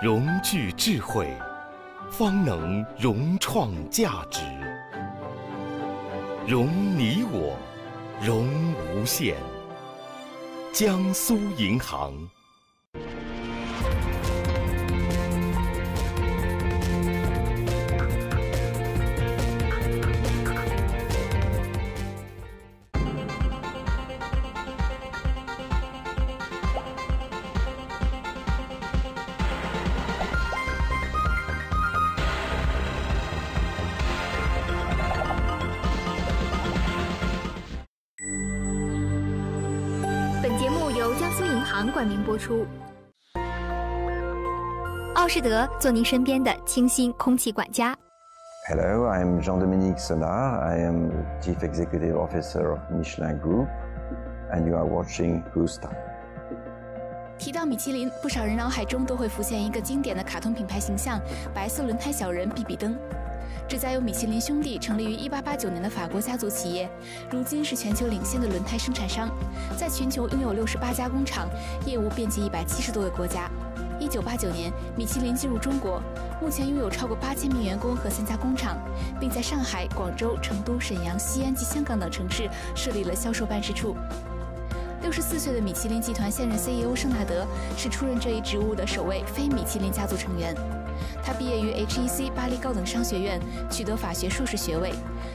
融聚智慧，方能融创价值。融你我，融无限。江苏银行。本节目由江苏银行冠名播出。奥士德，做您身边的清新空气管家。Hello, I'm Jean-Dominique Sonnard. I am Chief Executive Officer of Michelin Group, and you are watching Cruise Time. 提到米其林，不少人脑海中都会浮现一个经典的卡通品牌形象——白色轮胎小人比比登。这家由米其林兄弟成立于1889年的法国家族企业，如今是全球领先的轮胎生产商，在全球拥有68家工厂，业务遍及170多个国家。1989年，米其林进入中国，目前拥有超过8000名员工和3家工厂，并在上海、广州、成都、沈阳、西安及香港等城市设立了销售办事处。64岁的米其林集团现任 CEO 盛纳德是出任这一职务的首位非米其林家族成员。他毕业于 HEC 巴黎高等商学院，取得法学硕士学位，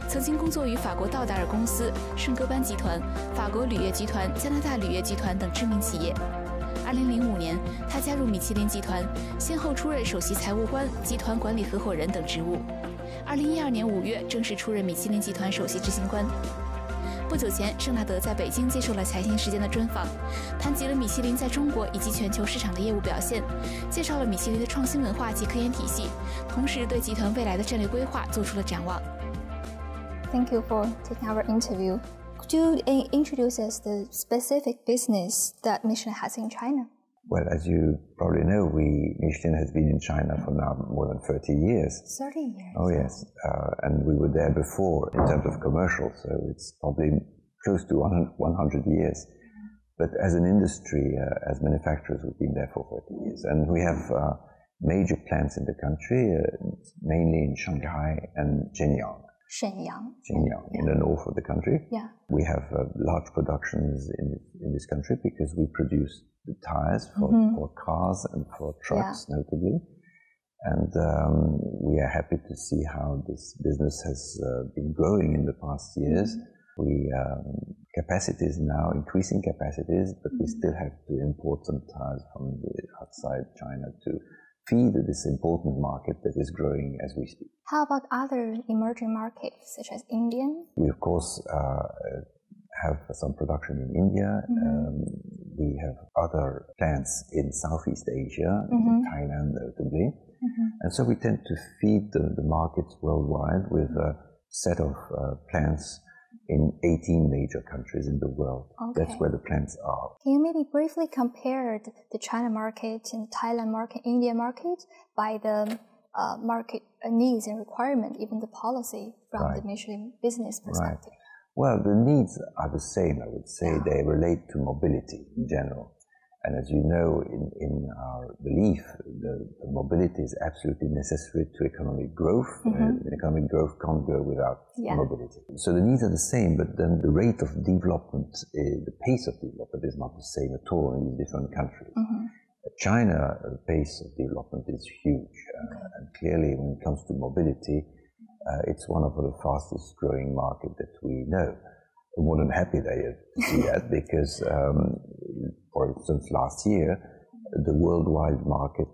曾经工作于法国道达尔公司、圣戈班集团、法国铝业集团、加拿大铝业集团等知名企业。2005年，他加入米其林集团，先后出任首席财务官、集团管理合伙人等职务。2012年5月，正式出任米其林集团首席执行官。不久前，盛纳德在北京接受了财新时间的专访，谈及了米其林在中国以及全球市场的业务表现，介绍了米其林的创新文化及科研体系，同时对集团未来的战略规划做出了展望。 Thank you for taking our interview. Could you introduce us the specific business that Michelin has in China? Well, as you probably know, Michelin has been in China for now more than 30 years. 30 years? Oh, yes. And we were there before in terms of commercial, so it's probably close to 100 years. But as an industry, as manufacturers, we've been there for 30 years. And we have major plants in the country, mainly in Shanghai and Shenyang. Shenyang, in the north of the country. Yeah. We have large productions in this country because we produce the tires for cars and for trucks, notably. And we are happy to see how this business has been growing in the past years. We capacities now, increasing capacities, but we still have to import some tires from outside China to feed this important market that is growing as we speak. How about other emerging markets, such as India? We, of course, have some production in India. We have other plants in Southeast Asia, in Thailand notably. And so we tend to feed the markets worldwide with a set of plants in 18 major countries in the world. Okay. That's where the plants are. Can you maybe briefly compare the China market and Thailand market, India market by the market needs and requirement, even the policy from the Michelin business perspective? Right. Well, the needs are the same, I would say. They relate to mobility in general. And as you know, in our belief, the mobility is absolutely necessary to economic growth. Economic growth can't go without mobility. So the needs are the same, but then the rate of development, the pace of development is not the same at all in these different countries. China, the pace of development is huge. And clearly, when it comes to mobility, it's one of the fastest growing markets that we know. I'm more than happy to see that because, for instance, last year, the worldwide market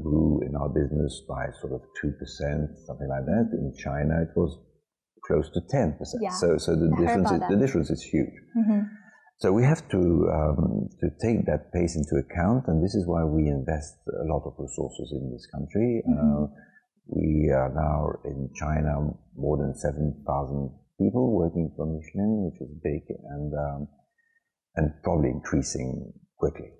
grew in our business by sort of 2%, something like that. In China, it was close to 10%. Yeah. So the difference is huge. So we have to take that pace into account, and this is why we invest a lot of resources in this country. We are now in China more than 7,000 people working for Michelin, which is big and probably increasing quickly.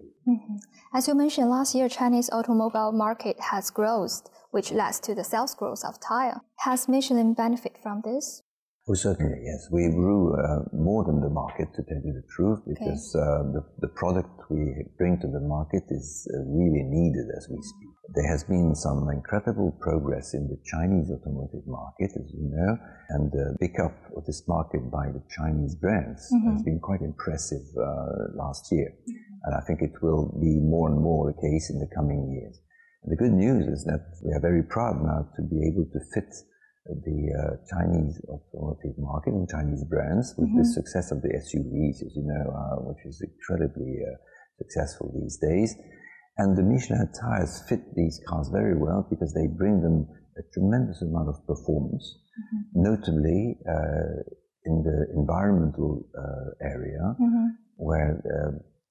As you mentioned, last year Chinese automobile market has growth, which leads to the sales growth of tire. Has Michelin benefit from this? Oh, certainly, yes. We grew more than the market, to tell you the truth, because the product we bring to the market is really needed as we speak. There has been some incredible progress in the Chinese automotive market, as you know, and the pickup of this market by the Chinese brands has been quite impressive last year. And I think it will be more and more the case in the coming years. And the good news is that we are very proud now to be able to fit the Chinese automotive market and Chinese brands with the success of the SUVs, as you know, which is incredibly successful these days. And the Michelin tires fit these cars very well because they bring them a tremendous amount of performance, notably in the environmental area, where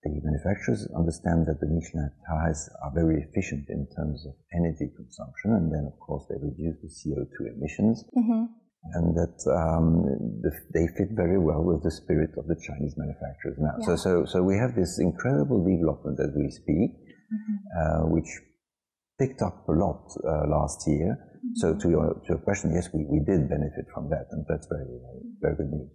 the manufacturers understand that the Michelin tires are very efficient in terms of energy consumption, and then, of course, they reduce the CO2 emissions, and that they fit very well with the spirit of the Chinese manufacturers now. Yeah. So we have this incredible development as we speak, which picked up a lot last year. So to your question, yes, we did benefit from that, and that's very, very good news.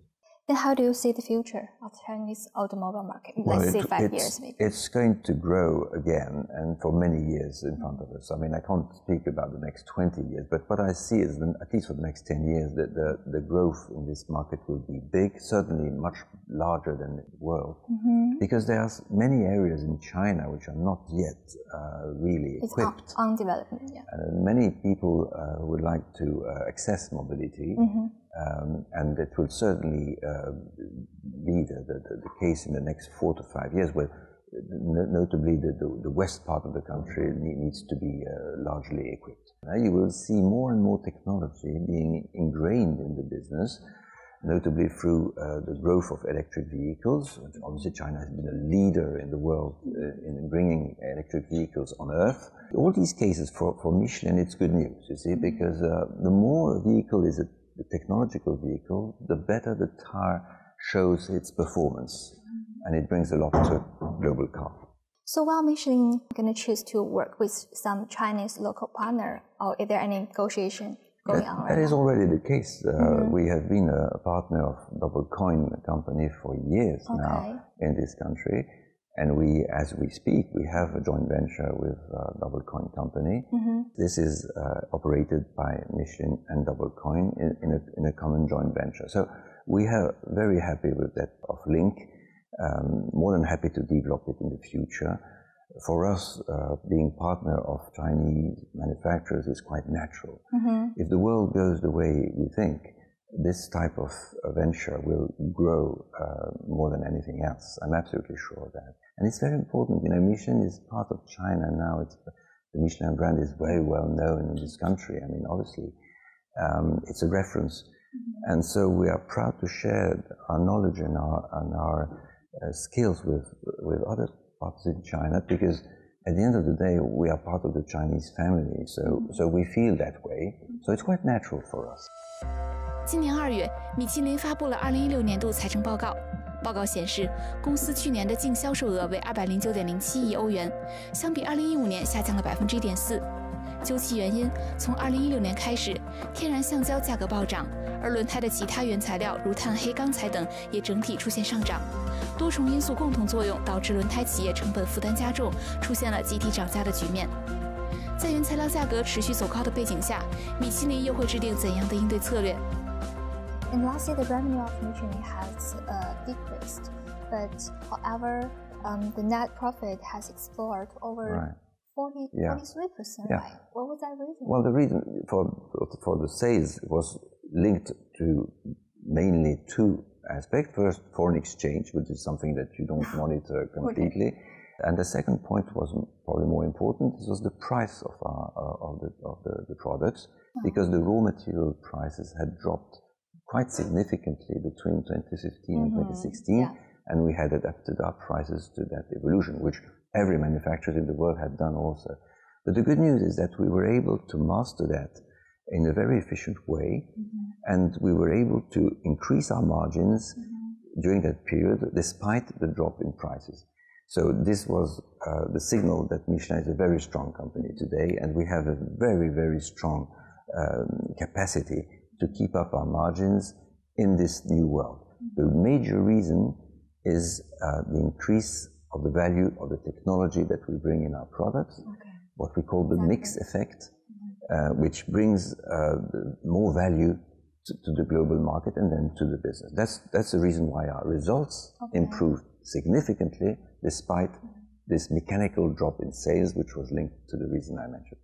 Then how do you see the future of the Chinese automobile market? Let's say 5 years maybe. It's going to grow again, and for many years in front of us. I mean, I can't speak about the next 20 years, but what I see is, at least for the next 10 years, that the growth in this market will be big, certainly much larger than the world, because there are many areas in China which are not yet really equipped. It's undeveloped, yeah. Many people would like to access mobility, and it will certainly be the case in the next 4 to 5 years, where notably the west part of the country needs to be largely equipped. Now you will see more and more technology being ingrained in the business, notably through the growth of electric vehicles. Obviously, China has been a leader in the world in bringing electric vehicles on Earth. All these cases for Michelin, it's good news, you see, because the more a vehicle is a technological vehicle, the better the tire shows its performance, and it brings a lot to a global car. So while Michelin going to choose to work with some Chinese local partner, or is there any negotiation going on right now? That is already the case. We have been a partner of Double Coin company for years now in this country, and as we speak, we have a joint venture with Double Coin company. This is operated by Michelin and Double Coin in a common joint venture. So we are very happy with that link, more than happy to develop it in the future. For us, being partner of Chinese manufacturers is quite natural. If the world goes the way we think, this type of venture will grow more than anything else. I'm absolutely sure of that. And it's very important, you know, Michelin is part of China now. The Michelin brand is very well known in this country. I mean, obviously, it's a reference. And so we are proud to share our knowledge and our skills with other parts in China, because at the end of the day, we are part of the Chinese family. So we feel that way. So it's quite natural for us. 今年2月，米其林发布了2016年度财政报告。报告显示，公司去年的净销售额为209.07亿欧元，相比2015年下降了1.4%。究其原因，从2016年开始，天然橡胶价格暴涨，而轮胎的其他原材料如碳黑钢材等也整体出现上涨。多重因素共同作用，导致轮胎企业成本负担加重，出现了集体涨价的局面。在原材料价格持续走高的背景下，米其林又会制定怎样的应对策略？ And last year, the revenue of Michelin has decreased, but however, the net profit has explored over 43%. Right? What was that reason? Well, the reason for the sales was linked to mainly two aspects. First, foreign exchange, which is something that you don't monitor completely. And the second point was probably more important. This was the price of the products, because the raw material prices had dropped quite significantly between 2015 and 2016, and we had adapted our prices to that evolution, which every manufacturer in the world had done also. But the good news is that we were able to master that in a very efficient way, and we were able to increase our margins during that period despite the drop in prices. So this was the signal that Michelin is a very strong company today, and we have a very, very strong capacity to keep up our margins in this new world. The major reason is the increase of the value of the technology that we bring in our products, what we call the mix effect, which brings more value to the global market and then to the business. That's the reason why our results improved significantly despite this mechanical drop in sales, which was linked to the reason I mentioned.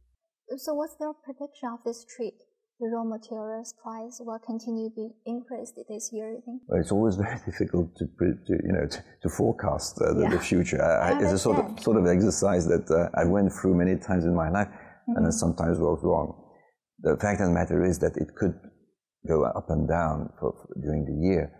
So what's their prediction of this trend? The raw materials price will continue to be increased this year, you think? Well, it's always very difficult to forecast the future. It's a sort of exercise that I went through many times in my life, and I sometimes was wrong. The fact of the matter is that it could go up and down during the year,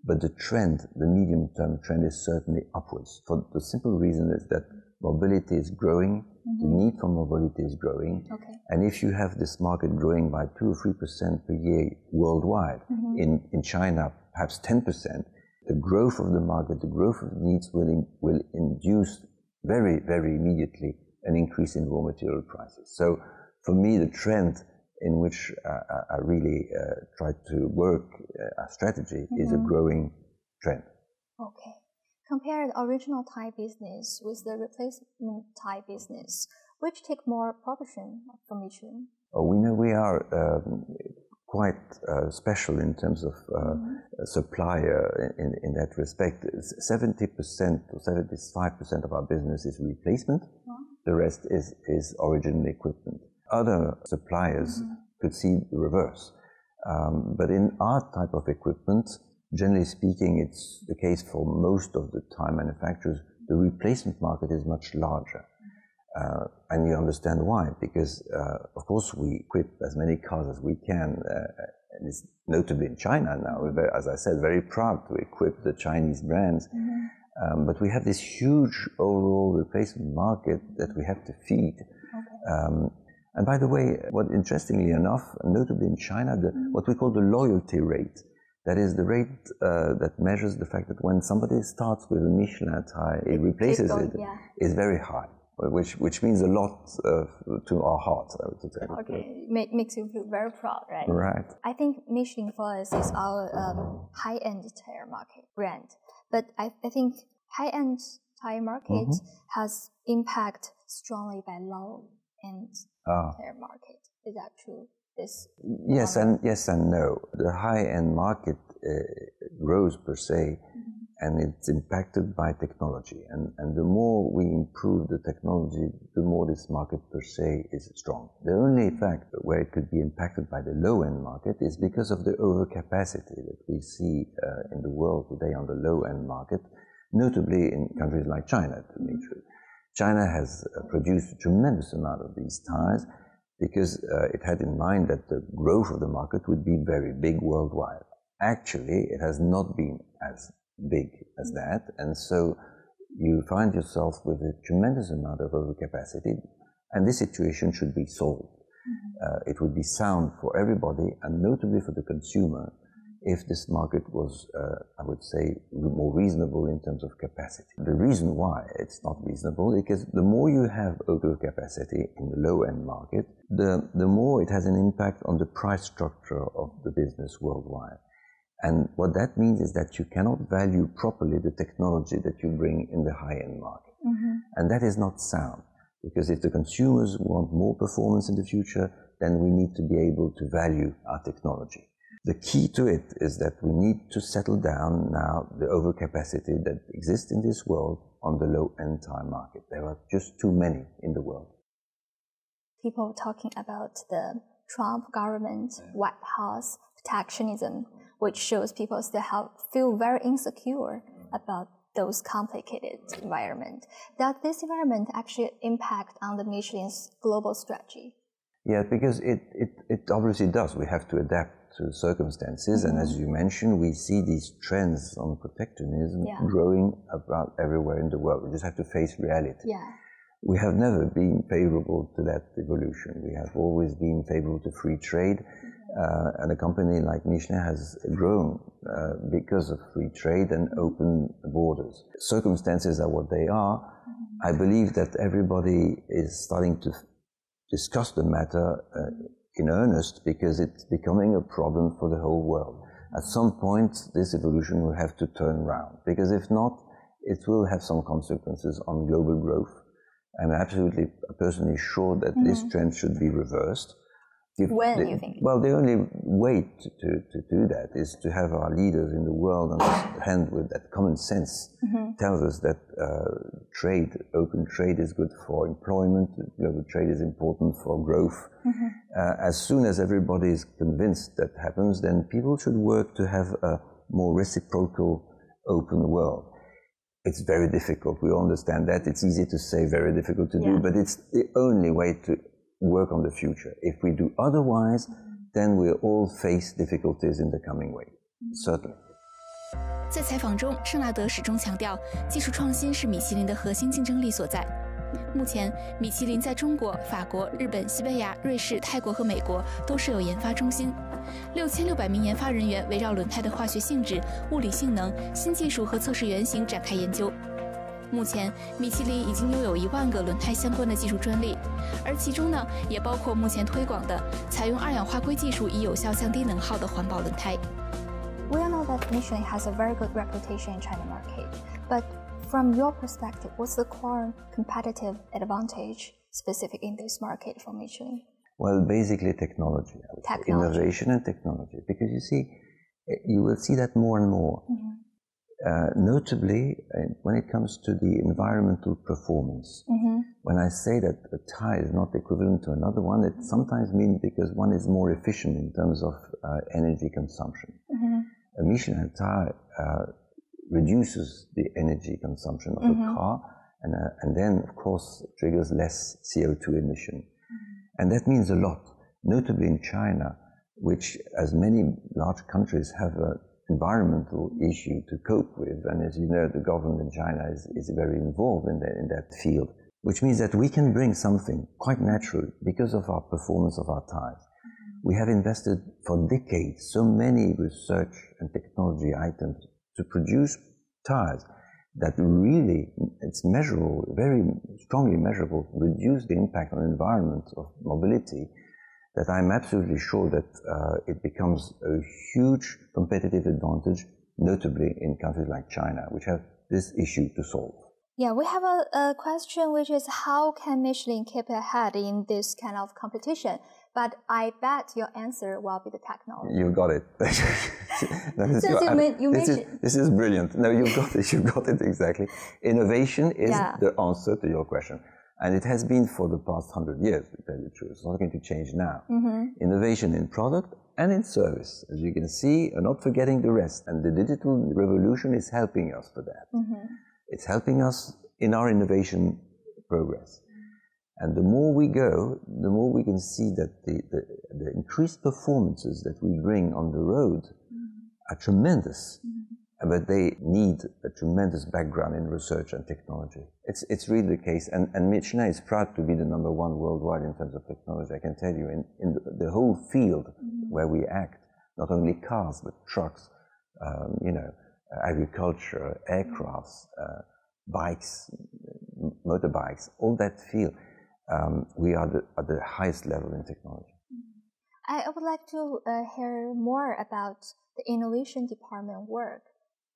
but the trend, the medium-term trend, is certainly upwards. For the simple reason is that mobility is growing, the need for mobility is growing, and if you have this market growing by 2 or 3% per year worldwide, in China perhaps 10%, the growth of the market, the growth of needs will induce very, very immediately an increase in raw material prices. So for me, the trend in which I really try to work a strategy is a growing trend. Okay. Compare the original Thai business with the replacement Thai business. Which take more proportion from Michelin? We know we are quite special in terms of supplier in that respect. 70% or 75% of our business is replacement. The rest is original equipment. Other suppliers could see the reverse. But in our type of equipment, generally speaking, it's the case for most of the Thai manufacturers, the replacement market is much larger. And you understand why, because of course we equip as many cars as we can, and it's notably in China now. We're very, as I said, very proud to equip the Chinese brands. But we have this huge overall replacement market that we have to feed. And by the way, what interestingly enough, notably in China, what we call the loyalty rate, that is the rate that measures the fact that when somebody starts with a Michelin tire, it replaces it, is very high, which means a lot to our heart, I would say. Okay, makes you feel very proud, right? Right. I think Michelin for us is our high-end tire market brand, but I think high-end tire market has impact strongly by low-end tire market. Is that true? Yes and no. The high-end market grows per se, and it's impacted by technology. And the more we improve the technology, the more this market per se is strong. The only fact where it could be impacted by the low-end market is because of the overcapacity that we see in the world today on the low-end market, notably in countries like China, to be true. China has produced a tremendous amount of these tires because it had in mind that the growth of the market would be very big worldwide. Actually, it has not been as big as that, and so you find yourself with a tremendous amount of overcapacity, and this situation should be solved. It would be sound for everybody, and notably for the consumer, if this market was, I would say, more reasonable in terms of capacity. The reason why it's not reasonable is because the more you have overcapacity in the low-end market, the more it has an impact on the price structure of the business worldwide. And what that means is that you cannot value properly the technology that you bring in the high-end market. And that is not sound, because if the consumers want more performance in the future, then we need to be able to value our technology. The key to it is that we need to settle down now the overcapacity that exists in this world on the low-end tire market. There are just too many in the world. People talking about the Trump government, White House protectionism, which shows people still feel very insecure about those complicated environment. Does this environment actually impact on the Michelin's global strategy? Yeah, because it obviously does. We have to adapt to circumstances, and as you mentioned, we see these trends on protectionism growing about everywhere in the world. We just have to face reality. We have never been favorable to that evolution. We have always been favorable to free trade, and a company like Michelin has grown because of free trade and open borders. Circumstances are what they are. I believe that everybody is starting to discuss the matter in earnest, because it's becoming a problem for the whole world. At some point, this evolution will have to turn around, because if not, it will have some consequences on global growth. I'm absolutely personally sure that this trend should be reversed. When, you think? Well, the only way to do that is to have our leaders in the world understand with that common sense, tells us that trade, open trade is good for employment, global trade is important for growth. As soon as everybody is convinced that happens, then people should work to have a more reciprocal, open world. It's very difficult, we all understand that. It's easy to say, very difficult to do, but it's the only way to work on the future. If we do otherwise, then we'll all face difficulties in the coming way, certainly. 在采访中，盛纳德始终强调，技术创新是米其林的核心竞争力所在。目前，米其林在中国、法国、日本、西班牙、瑞士、泰国和美国都设有研发中心，6600名研发人员围绕轮胎的化学性质、物理性能、新技术和测试原型展开研究。目前，米其林已经拥有1万个轮胎相关的技术专利，而其中呢，也包括目前推广的采用二氧化硅技术以有效降低能耗的环保轮胎。We all know that Michelin has a very good reputation in China market, but from your perspective, what's the core competitive advantage specific in this market for Michelin? Well, basically technology. Innovation and technology, because you see, you will see that more and more. Notably, when it comes to the environmental performance, when I say that a tire is not equivalent to another one, it sometimes means because one is more efficient in terms of energy consumption. A Michelin tire reduces the energy consumption of a car, and then, of course, triggers less CO2 emission. And that means a lot, notably in China, which, as many large countries, have an environmental issue to cope with. And as you know, the government in China is very involved in that field, which means that we can bring something quite natural because of our performance of our tires. We have invested for decades so many research and technology items to produce tires that really, it's measurable, very strongly measurable, reduce the impact on the environment of mobility, that I'm absolutely sure that it becomes a huge competitive advantage, notably in countries like China, which have this issue to solve. Yeah, we have a question which is, how can Michelin keep ahead in this kind of competition? But I bet your answer will be the technology. You got it. This is brilliant. No, you got it. You got it exactly. Innovation is the answer to your question. And it has been for the past 100 years, to tell you the truth. It's not going to change now. Innovation in product and in service. As you can see, not forgetting the rest. And the digital revolution is helping us for that. It's helping us in our innovation progress. And the more we go, the more we can see that the increased performances that we bring on the road are tremendous. But they need a tremendous background in research and technology. It's really the case. And Michelin is proud to be the #1 worldwide in terms of technology. I can tell you, in the whole field where we act, not only cars, but trucks, agriculture, aircrafts, bikes, motorbikes, all that field. We are at the highest level in technology. I would like to hear more about the innovation department work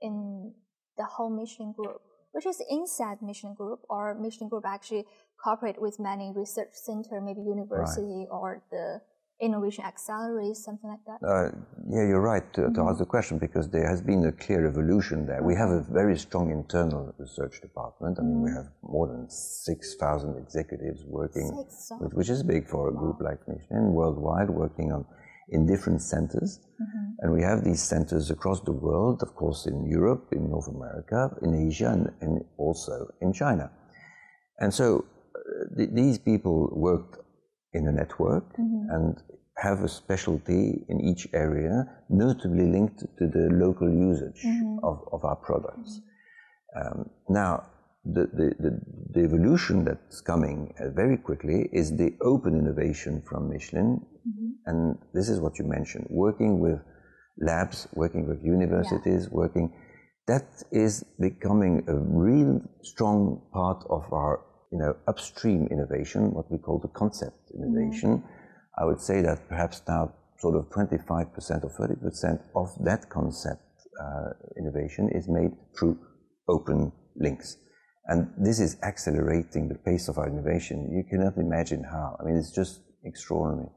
in the whole Michelin Group, which is inside Michelin Group, or Michelin Group actually cooperate with many research center, maybe university or the innovation accelerator, something like that? Yeah, you're right to ask the question, because there has been a clear evolution there. We have a very strong internal research department. I mean, we have more than 6,000 executives working, which is big for a group like Michelin, worldwide, working in different centers. And we have these centers across the world, of course, in Europe, in North America, in Asia, and also in China. And so these people work in a network and have a specialty in each area, notably linked to the local usage of our products. Now, the evolution that's coming very quickly is the open innovation from Michelin, and this is what you mentioned, working with labs, working with universities, that is becoming a real strong part of our upstream innovation, what we call the concept innovation. I would say that perhaps now sort of 25% or 30% of that concept innovation is made through open links. And this is accelerating the pace of our innovation. You cannot imagine how. I mean, it's just extraordinary.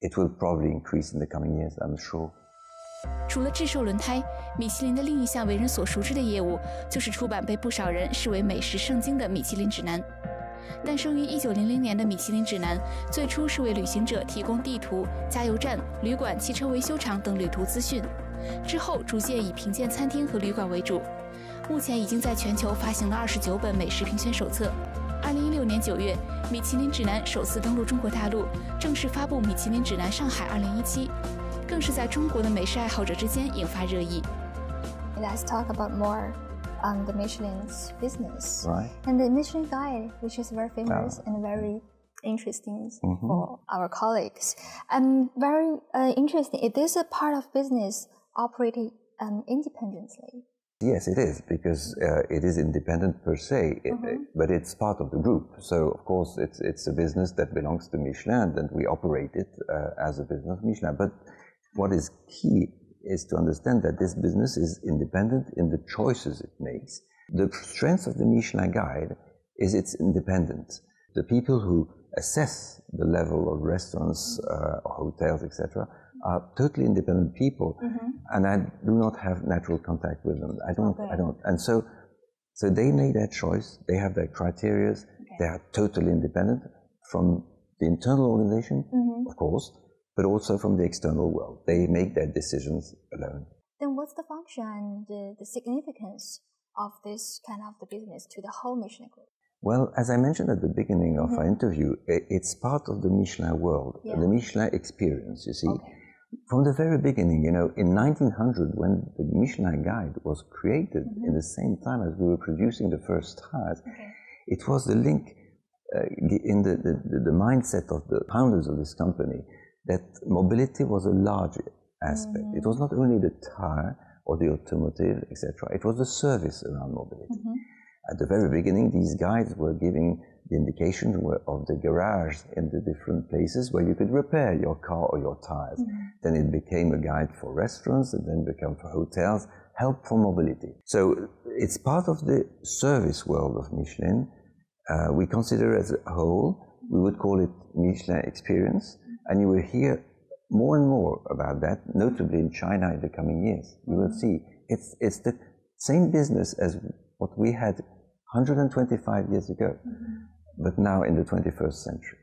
It will probably increase in the coming years, I'm sure. 除了制售轮胎，米其林的另一项为人所熟知的业务就是出版被不少人视为美食圣经的米其林指南。诞生于1900年的米其林指南，最初是为旅行者提供地图、加油站、旅馆、汽车维修厂等旅途资讯，之后逐渐以评鉴餐厅和旅馆为主。目前已经在全球发行了29本美食评选手册。2016年9月，米其林指南首次登陆中国大陆，正式发布米其林指南上海2017，更是在中国的美食爱好者之间引发热议。Let's talk about more on the Michelin's business. Right. And the Michelin Guide, which is very famous and very interesting for our colleagues. Very interesting. It is a part of business operating independently. Yes, it is, because it is independent per se, but it's part of the group. So, of course, it's a business that belongs to Michelin, and we operate it as a business of Michelin. But what is key is to understand that this business is independent in the choices it makes. The strength of the Michelin Guide is its independence. The people who assess the level of restaurants, hotels, etc., are totally independent people, and I do not have natural contact with them. I don't. And so they make their choice. They have their criteria. They are totally independent from the internal organization, of course, but also from the external world. They make their decisions alone. Then what's the function and the significance of this kind of the business to the whole Michelin group? Well, as I mentioned at the beginning of our interview, it's part of the Michelin world, the Michelin experience, you see. From the very beginning, you know, in 1900, when the Michelin Guide was created in the same time as we were producing the first tires, it was the link in the mindset of the founders of this company that mobility was a large aspect. It was not only the tire or the automotive, etc. It was the service around mobility. At the very beginning, these guides were giving the indication of the garage in the different places where you could repair your car or your tires. Then it became a guide for restaurants, and then became for hotels, help for mobility. So it's part of the service world of Michelin. We consider as a whole, we would call it Michelin experience, and you will hear more and more about that, notably in China in the coming years. You will see it's the same business as what we had 125 years ago, but now in the 21st century.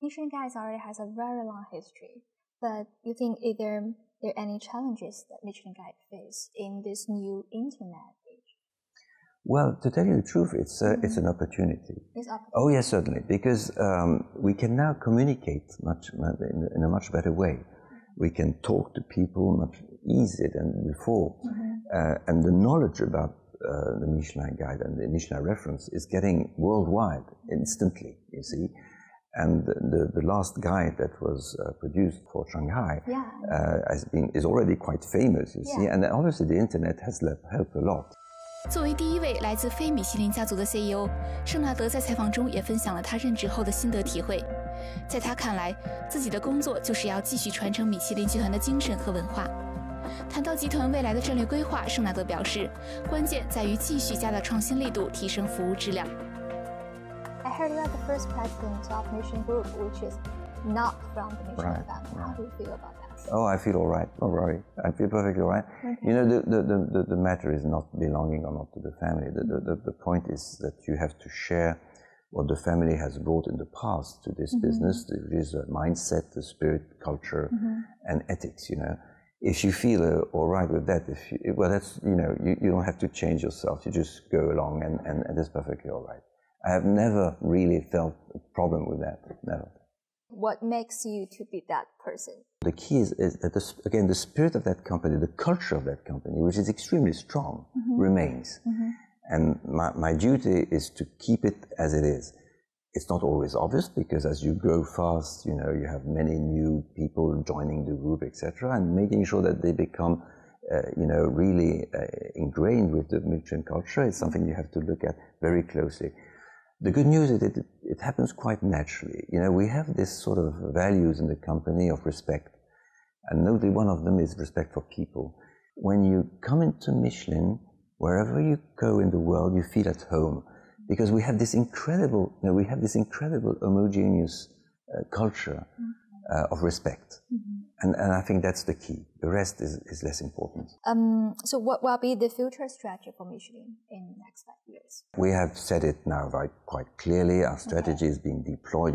Michelin Guides already has a very long history, but you think there are any challenges that Michelin Guide face in this new internet age? Well, to tell you the truth, it's an opportunity. It's opportunity. Oh yes, certainly, because we can now communicate in a much better way. We can talk to people much easier than before, and the knowledge about the Michelin Guide and the Michelin reference is getting worldwide instantly, you see. And the last guide that was produced for Shanghai is already quite famous, you see. And obviously the internet has helped a lot. 作为第一位来自非米其林家族的 CEO， 盛纳德在采访中也分享了他任职后的心得体会。在他看来，自己的工作就是要继续传承米其林集团的精神和文化。谈到集团未来的战略规划，盛纳德表示，关键在于继续加大创新力度，提升服务质量。I heard that the first president of Michelin Group, which is not from the Michelin family. How do you feel about that? Oh, I feel all right. Don't worry. I feel perfectly all right. You know, the matter is not belonging or not to the family. The point is that you have to share what the family has brought in the past to this business, which is a mindset, the spirit, culture, and ethics, you know. If you feel all right with that, well, that's, you know, you don't have to change yourself. You just go along and that's perfectly all right. I have never really felt a problem with that, never. What makes you to be that person? The key is that, again, the spirit of that company, the culture of that company, which is extremely strong, remains. And my duty is to keep it as it is. It's not always obvious, because as you grow fast, you know, you have many new people joining the group, etc., and making sure that they become, you know, really ingrained with the Michelin culture is something you have to look at very closely. The good news is that it happens quite naturally. You know, we have this sort of values in the company of respect. and notably one of them is respect for people. When you come into Michelin, wherever you go in the world, you feel at home, because we have this incredible, homogeneous culture of respect. And I think that's the key. The rest is less important. So what will be the future strategy for Michelin in the next 5 years? We have said it now quite clearly. Our strategy is being deployed.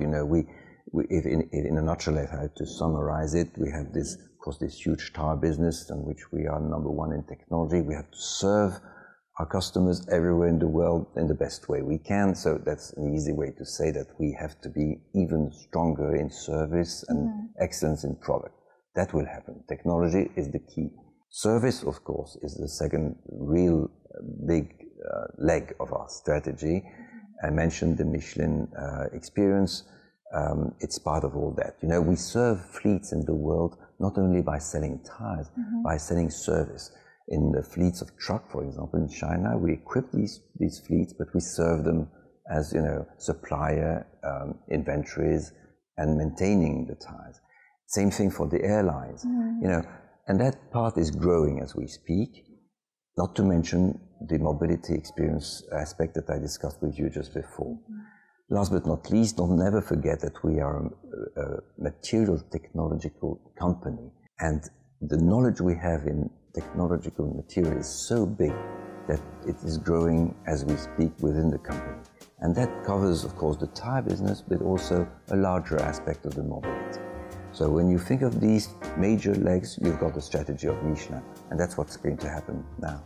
If in a nutshell, if I had to summarize it, we have this, of course, this huge tire business in which we are number one in technology. We have to serve our customers everywhere in the world in the best way we can. So that's an easy way to say that we have to be even stronger in service and excellence in product. That will happen. Technology is the key. Service, of course, is the second real big leg of our strategy. I mentioned the Michelin experience. It's part of all that. We serve fleets in the world not only by selling tires, by selling service. In the fleets of truck, for example, in China, we equip these fleets, but we serve them as, supplier, inventories, and maintaining the tires. Same thing for the airlines, and that part is growing as we speak, not to mention the mobility experience aspect that I discussed with you just before. Last but not least, don't never forget that we are a material technological company, and the knowledge we have in technological material is so big that it is growing as we speak within the company. And that covers, of course, the tire business, but also a larger aspect of the mobility. So when you think of these major legs, you've got the strategy of Michelin, and that's what's going to happen now.